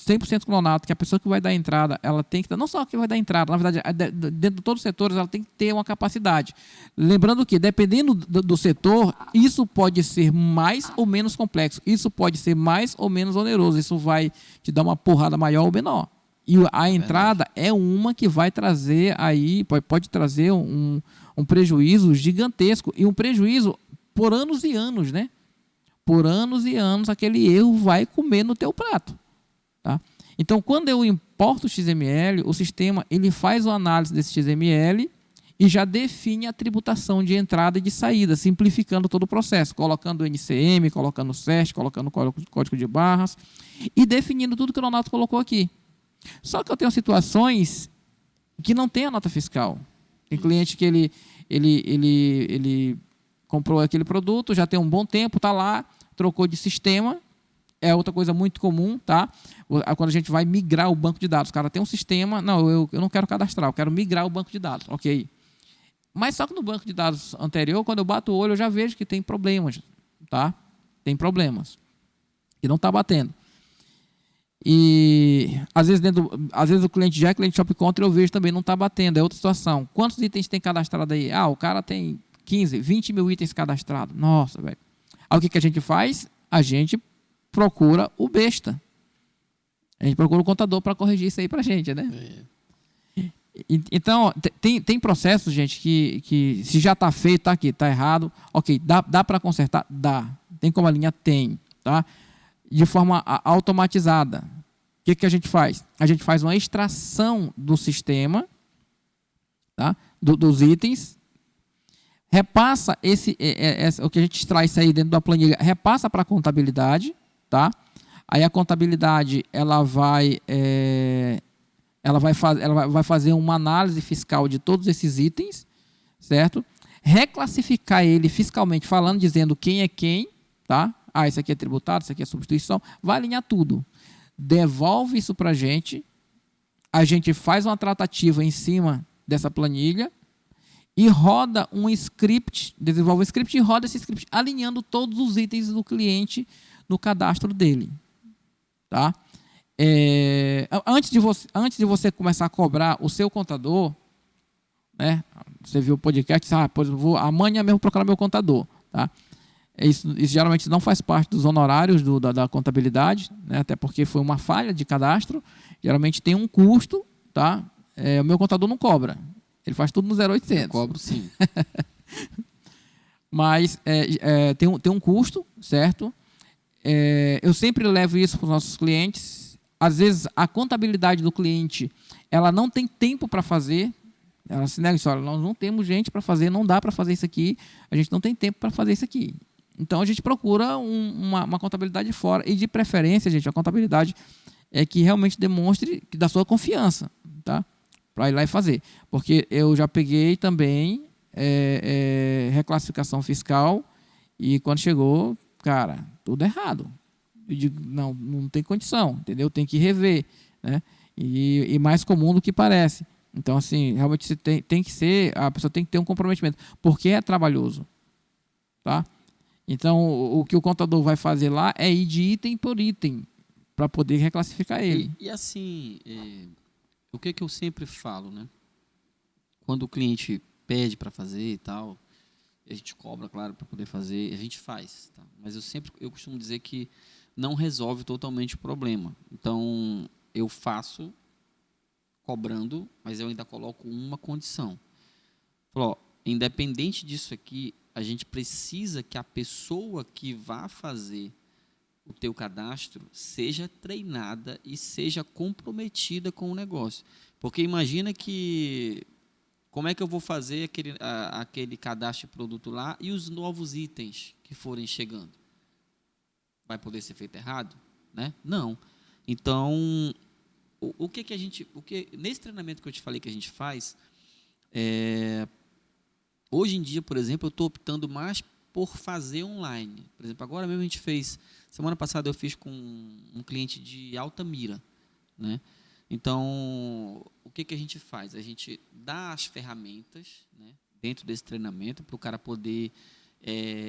B: 100% clonado, que a pessoa que vai dar entrada, ela tem que, não só que vai dar entrada, na verdade, dentro de todos os setores, ela tem que ter uma capacidade. Lembrando que, dependendo do setor, isso pode ser mais ou menos complexo, isso pode ser mais ou menos oneroso, isso vai te dar uma porrada maior ou menor. E a entrada é uma que vai trazer aí, pode trazer um prejuízo gigantesco, e um prejuízo por anos e anos, né? Por anos e anos, aquele erro vai comer no teu prato. Tá? Então, quando eu importo o XML, o sistema ele faz uma análise desse XML e já define a tributação de entrada e de saída, simplificando todo o processo, colocando o NCM, colocando o CERT, colocando o código de barras e definindo tudo que o Ronaldo colocou aqui. Só que eu tenho situações que não tem a nota fiscal. Tem cliente que ele comprou aquele produto, já tem um bom tempo, está lá, trocou de sistema, é outra coisa muito comum, tá? Quando a gente vai migrar o banco de dados, o cara tem um sistema, não, eu não quero cadastrar, eu quero migrar o banco de dados, ok. Mas só que no banco de dados anterior, quando eu bato o olho, eu já vejo que tem problemas, tá? Tem problemas. E não está batendo. E às vezes o cliente já é cliente Shop Contra, eu vejo também não está batendo, é outra situação. Quantos itens tem cadastrado aí? O cara tem 15, 20 mil itens cadastrados. Nossa, velho. Aí o que a gente faz? A gente procura o besta. A gente procura o contador para corrigir isso aí para a gente, né? Então, tem processos, gente, que se já está feito, está aqui, está errado. Ok, dá para consertar? Dá. Tem como a linha? Tem. Tá? De forma automatizada. O que a gente faz? A gente faz uma extração do sistema, tá? Dos itens, repassa o que a gente extrai isso aí dentro da planilha, repassa para a contabilidade, tá? Aí a contabilidade ela vai fazer uma análise fiscal de todos esses itens, certo? Reclassificar ele fiscalmente falando, dizendo quem é quem, tá? Isso aqui é tributado, isso aqui é substituição, vai alinhar tudo. Devolve isso para a gente faz uma tratativa em cima dessa planilha e roda um script, desenvolve um script e roda esse script alinhando todos os itens do cliente no cadastro dele. Tá? Antes de você começar a cobrar o seu contador, né? Você viu o podcast, vou amanhã mesmo procurar meu contador. Tá? Isso geralmente não faz parte dos honorários da contabilidade, né? Até porque foi uma falha de cadastro. Geralmente tem um custo, tá? O meu contador não cobra. Ele faz tudo no 0800.
A: Eu cobro sim.
B: Mas tem um custo, certo? Eu sempre levo isso para os nossos clientes. Às vezes, a contabilidade do cliente ela não tem tempo para fazer. Ela se nega, olha, nós não temos gente para fazer, não dá para fazer isso aqui, a gente não tem tempo para fazer isso aqui. Então, a gente procura uma contabilidade fora. E, de preferência, gente, a contabilidade que realmente demonstre da sua confiança, tá? Para ir lá e fazer. Porque eu já peguei também reclassificação fiscal e quando chegou, cara, tudo errado. Eu digo, não tem condição, entendeu? Tem que rever, né? E mais comum do que parece. Então, assim, realmente você tem que ser, a pessoa tem que ter um comprometimento, porque é trabalhoso, tá? Então, o que o contador vai fazer lá é ir de item por item para poder reclassificar ele.
A: E assim, o que eu sempre falo, né? Quando o cliente pede para fazer e tal, a gente cobra, claro, para poder fazer, a gente faz. Tá? Mas eu costumo dizer que não resolve totalmente o problema. Então, eu faço cobrando, mas eu ainda coloco uma condição. Falo, independente disso aqui, a gente precisa que a pessoa que vá fazer o teu cadastro seja treinada e seja comprometida com o negócio. Porque imagina que como é que eu vou fazer aquele cadastro de produto lá e os novos itens que forem chegando? Vai poder ser feito errado? Né? Não. Então, nesse treinamento que eu te falei que a gente faz, hoje em dia, por exemplo, eu estou optando mais por fazer online. Por exemplo, agora mesmo a gente fez, semana passada eu fiz com um cliente de Altamira, né? Então, o que a gente faz? A gente dá as ferramentas, né, dentro desse treinamento para o cara poder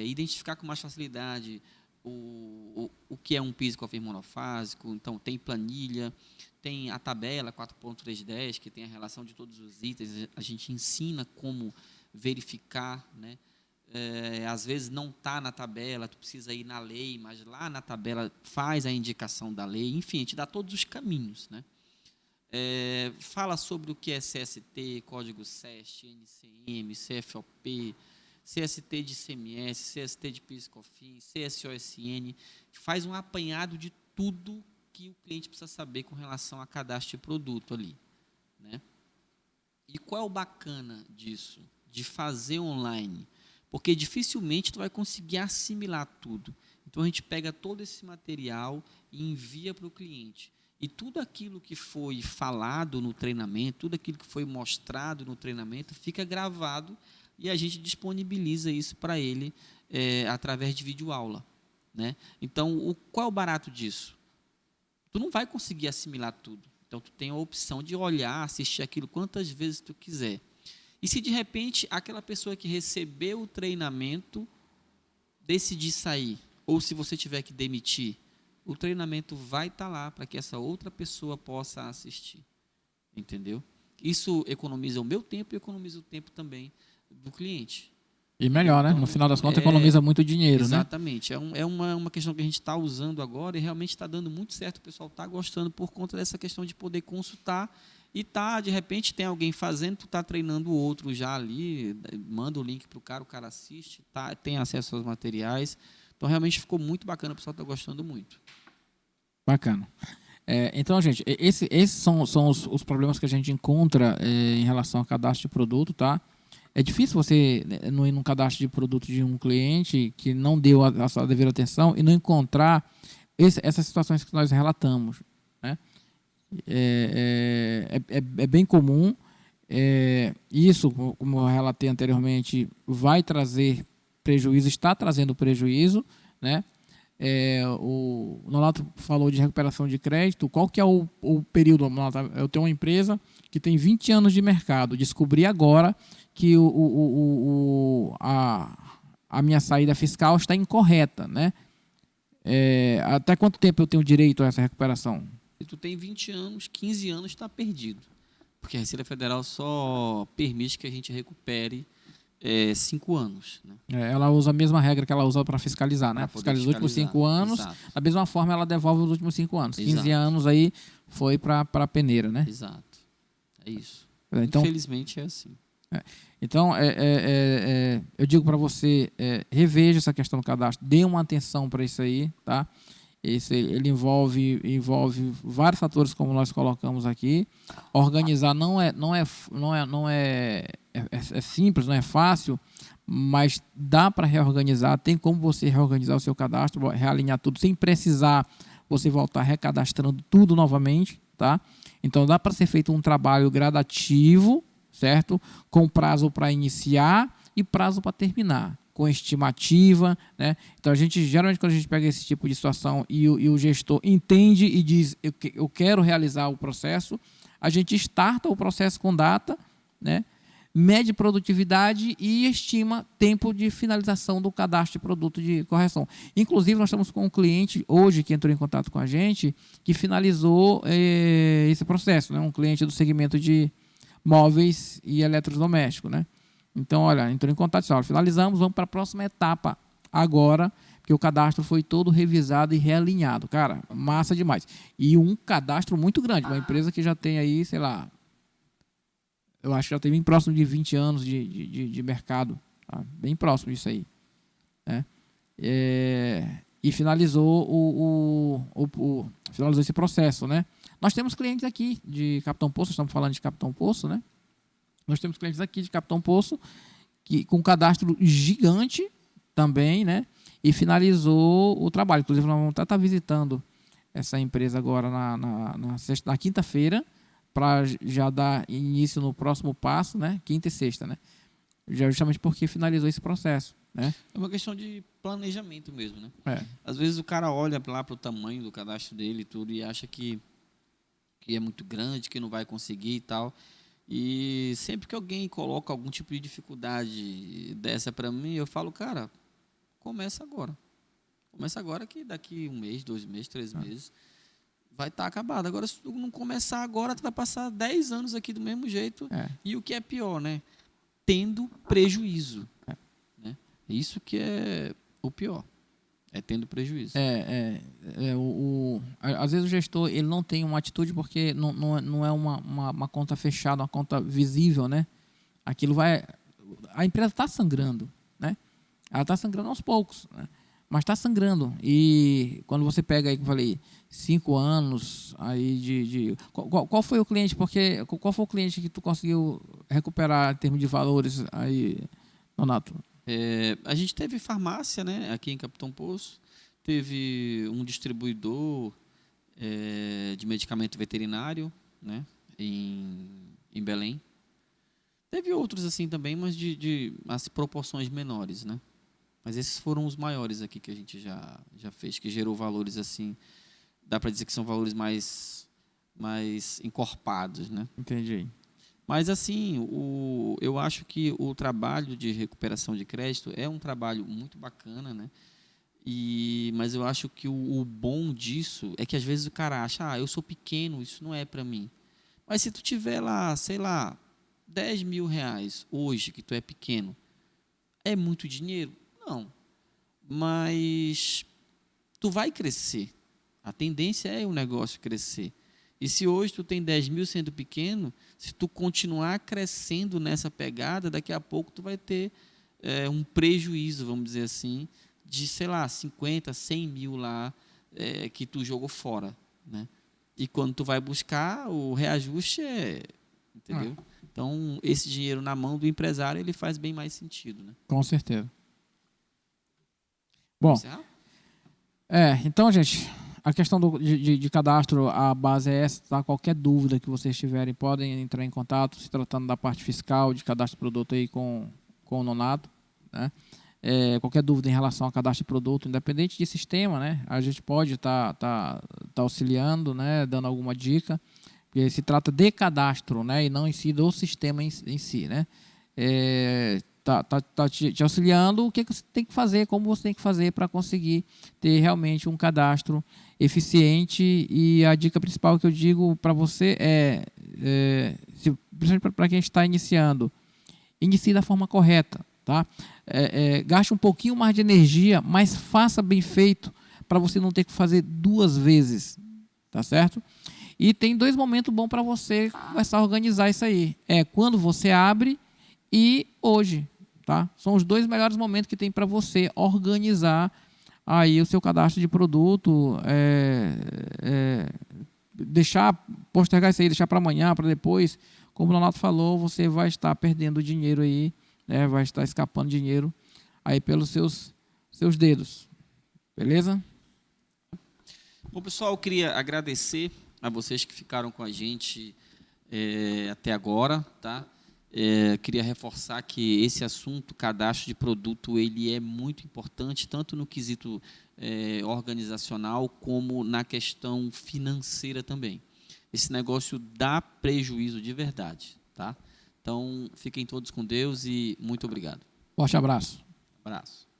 A: identificar com mais facilidade o que é um piso com fio monofásico, então tem planilha, tem a tabela 4.310, que tem a relação de todos os itens, a gente ensina como verificar, né? Às vezes não está na tabela, tu precisa ir na lei, mas lá na tabela faz a indicação da lei, enfim, a gente dá todos os caminhos, né? Fala sobre o que é CST, código SEST, NCM, CFOP, CST de ICMS, CST de PIS/COFINS, CSOSN, faz um apanhado de tudo que o cliente precisa saber com relação a cadastro de produto ali, né? E qual é o bacana disso, de fazer online? Porque dificilmente tu vai conseguir assimilar tudo. Então a gente pega todo esse material e envia para o cliente. E tudo aquilo que foi falado no treinamento, tudo aquilo que foi mostrado no treinamento, fica gravado e a gente disponibiliza isso para ele através de videoaula, né? Então, qual é o barato disso? Tu não vai conseguir assimilar tudo. Então, tu tem a opção de olhar, assistir aquilo quantas vezes tu quiser. E se, de repente, aquela pessoa que recebeu o treinamento decidir sair, ou se você tiver que demitir, o treinamento vai estar lá para que essa outra pessoa possa assistir. Entendeu? Isso economiza o meu tempo e economiza o tempo também do cliente.
B: E melhor, né?
A: Então,
B: No final das contas, economiza muito dinheiro, né?
A: exatamente. É uma questão que a gente está usando agora e realmente está dando muito certo. O pessoal está gostando por conta dessa questão de poder consultar e de repente, tem alguém fazendo, tu está treinando o outro já ali, manda o link para o cara assiste, tem acesso aos materiais. Então, realmente ficou muito bacana, o pessoal está gostando muito.
B: Bacana. Então, gente, esses são os problemas que a gente encontra em relação ao cadastro de produto, tá? É difícil você não ir num cadastro de produto de um cliente que não deu a sua devida atenção e não encontrar essas situações que nós relatamos, né? É bem comum. Isso, como eu relatei anteriormente, vai trazer prejuízo, está trazendo prejuízo, né? O Nonato falou de recuperação de crédito. Qual que é o período, Nonato? Eu tenho uma empresa que tem 20 anos de mercado. Descobri agora que a minha saída fiscal está incorreta, né? Até quanto tempo eu tenho direito a essa recuperação?
A: Se tu tem 20 anos, 15 anos está perdido. Porque a Receita Federal só permite que a gente recupere 5 anos. Né?
B: Ela usa a mesma regra que ela usa para fiscalizar, né? Fiscaliza os últimos 5 anos,
A: exato.
B: da mesma forma ela devolve os últimos 5 anos.
A: Exato.
B: 15 anos aí foi para a peneira, né?
A: Exato. É isso.
B: Então,
A: infelizmente é assim.
B: Então, eu digo para você, reveja essa questão do cadastro, dê uma atenção para isso aí, tá? Ele envolve vários fatores, como nós colocamos aqui. Organizar não é simples, não é fácil, mas dá para reorganizar. Tem como você reorganizar o seu cadastro, realinhar tudo sem precisar você voltar recadastrando tudo novamente, tá? Então dá para ser feito um trabalho gradativo, certo? Com prazo para iniciar e prazo para terminar, com estimativa, né? Então a gente, geralmente, quando a gente pega esse tipo de situação e o gestor entende e diz, eu quero realizar o processo, a gente starta o processo com data, né? Mede produtividade e estima tempo de finalização do cadastro de produto de correção. Inclusive, nós estamos com um cliente hoje que entrou em contato com a gente que finalizou esse processo, né? Um cliente do segmento de móveis e eletrodomésticos, né? Então, olha, entrou em contato, olha, finalizamos, vamos para a próxima etapa agora, porque o cadastro foi todo revisado e realinhado. Cara, massa demais. E um cadastro muito grande, uma empresa que já tem aí, sei lá, eu acho que já tem bem próximo de 20 anos de mercado, tá? Bem próximo disso aí, né? E finalizou finalizou esse processo, né? Nós temos clientes aqui de Capitão Poço, estamos falando de Capitão Poço, né? Nós temos clientes aqui de Capitão Poço com um cadastro gigante também, né? E finalizou o trabalho. Inclusive, nós vamos estar visitando essa empresa agora na quinta-feira, para já dar início no próximo passo, né? Quinta e sexta, né? Já justamente porque finalizou esse processo, né?
A: É uma questão de planejamento mesmo, né?
B: Às
A: vezes o cara olha lá para o tamanho do cadastro dele e tudo e acha que é muito grande, que não vai conseguir e tal. E sempre que alguém coloca algum tipo de dificuldade dessa para mim, eu falo, cara, começa agora. Começa agora que daqui 1 mês, 2 meses, 3 meses, vai estar acabado. Agora, se tu não começar agora, tu vai passar 10 anos aqui do mesmo jeito. E o que é pior, né? Tendo prejuízo. Né? Isso que é o pior. É tendo prejuízo.
B: Às vezes o gestor ele não tem uma atitude porque não é uma conta fechada, uma conta visível, né? Aquilo vai... A empresa está sangrando, né? Ela está sangrando aos poucos, né? Mas está sangrando. E quando você pega aí, como eu falei, 5 anos aí qual foi o cliente? Porque qual foi o cliente que tu conseguiu recuperar em termos de valores aí, Nonato?
A: A gente teve farmácia, né, aqui em Capitão Poço, teve um distribuidor de medicamento veterinário, né, em Belém. Teve outros assim também, mas de as proporções menores, né? Mas esses foram os maiores aqui que a gente já fez, que gerou valores assim, dá para dizer que são valores mais encorpados, né?
B: Entendi.
A: Mas assim, eu acho que o trabalho de recuperação de crédito é um trabalho muito bacana, né? Mas eu acho que o bom disso é que às vezes o cara acha, eu sou pequeno, isso não é para mim. Mas se tu tiver lá, sei lá, 10 mil reais hoje, que tu é pequeno, é muito dinheiro? Não. Mas tu vai crescer. A tendência é o negócio crescer. E se hoje tu tem 10 mil sendo pequeno, se tu continuar crescendo nessa pegada, daqui a pouco tu vai ter um prejuízo, vamos dizer assim, de, sei lá, 50, 100 mil lá que tu jogou fora, né? E quando tu vai buscar, o reajuste entendeu? Então, esse dinheiro na mão do empresário, ele faz bem mais sentido, né?
B: Com certeza. Bom, então, gente, a questão de cadastro, a base é essa, tá? Qualquer dúvida que vocês tiverem, podem entrar em contato, se tratando da parte fiscal, de cadastro de produto aí com o Nonato, né? Qualquer dúvida em relação a cadastro de produto, independente de sistema, né? A gente pode estar auxiliando, né? Dando alguma dica, porque se trata de cadastro, né? E não em si do sistema em si, né? Tá te auxiliando o que você tem que fazer, como você tem que fazer para conseguir ter realmente um cadastro eficiente. E a dica principal que eu digo para você principalmente para quem está iniciando, inicie da forma correta, tá? Gaste um pouquinho mais de energia, mas faça bem feito para você não ter que fazer 2 vezes, tá certo? E tem 2 momentos bons para você começar a organizar isso aí. Quando você abre e hoje, tá? São os 2 melhores momentos que tem para você organizar aí o seu cadastro de produto, postergar isso aí, deixar para amanhã, para depois. Como o Leonardo falou, você vai estar perdendo dinheiro aí, né? Vai estar escapando dinheiro aí pelos seus dedos. Beleza?
A: Bom, pessoal, eu queria agradecer a vocês que ficaram com a gente até agora, tá? Queria reforçar que esse assunto, cadastro de produto, ele é muito importante, tanto no quesito organizacional, como na questão financeira também. Esse negócio dá prejuízo de verdade, tá? Então, fiquem todos com Deus e muito obrigado.
B: Forte abraço.
A: Abraço.